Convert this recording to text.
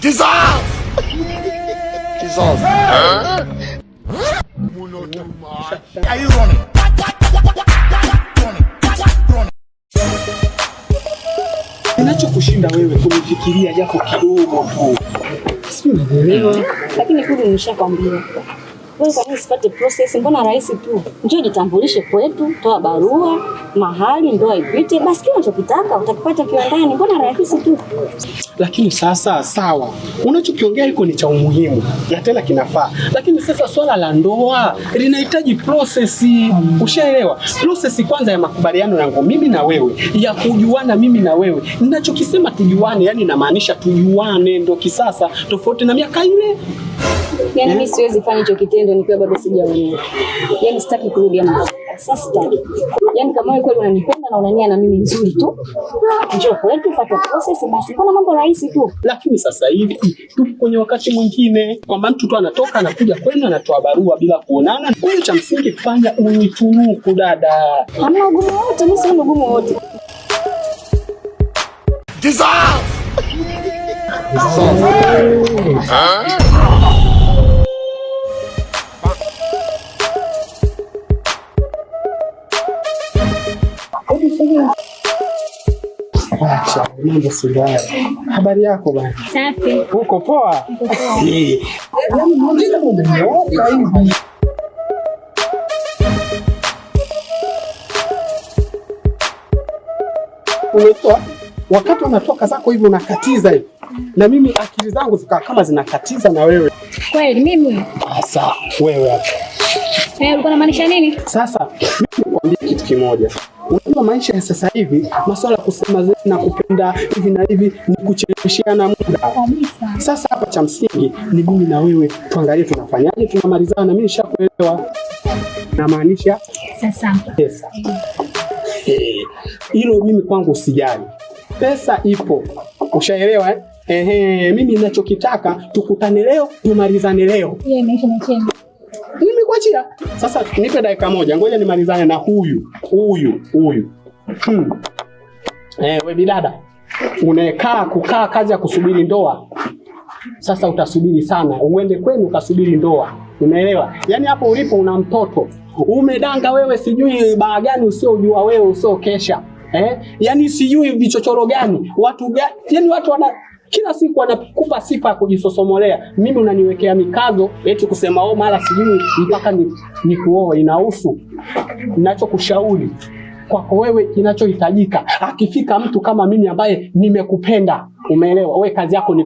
Dissolve! Dissolve. Huh? Are you running? Ninachokushinda wewe kunifikiria japo kidogo tu. Si unaelewa? Lakini kuli nimeshakwambia. Wewe kwa nini sipate process? Mbona rahisi tu. Njoo jitambulishe kwetu, toa barua, mahali ndoa ipite, basi kile unachokitaka utakipata kiwandani. Mbona rahisi tu. Lakini sasa sawa. Unachokiongea iko ni cha umuhimu na tena kinafaa. Lakini sasa swala la ndoa linahitaji process. Ushaelewa? Process kwanza ya makubaliano yangu mimi na wewe, ya kujuana mimi na wewe. Ninachokisema tujuane, yani inamaanisha tujuane ndo kisasa tofauti na miaka ile. Yaani mimi siwezi fanya hicho kitendo nikiwa bado sijaolewa. Yaani sitaki kurudia mambo. Sasa sitaki. Yaani kama wewe kweli unanipenda na unania na mimi nzuri tu, njoo kwetu fuata process basi. Kuna mambo rahisi tu. Lakini sasa hivi tupo kwenye wakati mwingine kwamba mtu tu anatoka anakuja kwenu anatoa barua bila kuonana. Kwa hiyo cha msingi fanya unitunuku dada. Hamna ugumu wote, mimi sina ugumu wote. Dissolve! Huh? Acha, mambo si mbaya. Habari yako bwana? Safi. Uko poa? Yaani mbona umeoka hivi? Unaitwa wakati unatoka zako hivi unakatiza hivi. Na mimi akili zangu zikawa kama zinakatiza na wewe. Kweli mimi? Sasa wewe hapa. Ulikuwa unamaanisha nini? Sasa mimi nikwambie kitu kimoja. Unajua maisha ya sasa hivi, masuala kusema zeni na kupenda hivi na hivi ni kucheleweshana muda. Kabisa. Sasa hapa cha msingi ni mimi na wewe tuangalie tunafanyaje, tunamalizana. Mimi nishakuelewa. Namaanisha Sasa pesa. Hilo mimi kwangu usijali. Pesa ipo. Ushaelewa eh? Mimi ninachokitaka tukutane leo, tumalizane leo. hiyo imeisha na chembe. Nimekuachia. Sasa nipe dakika moja, ngoja nimalizane na huyu. Wewe bidada, kukaa kazi ya kusubiri ndoa. Sasa utasubiri sana, uende kwenu ukasubiri ndoa. Unaelewa? Yaani hapo ulipo una mtoto. Umedanga wewe sijui baa gani usiojua wewe usiokesha. Yaani sijui vichochoro gani, watu gani. Yaani watu wana kila siku anakupa sifa ya kujisosomolea. Mimi unaniwekea mikazo eti kusema mara sijui mpaka nikuoe inahusu. Ninachokushauri kwako wewe kinachohitajika, akifika mtu kama mimi ambaye nimekupenda, umeelewa? Wewe kazi yako ni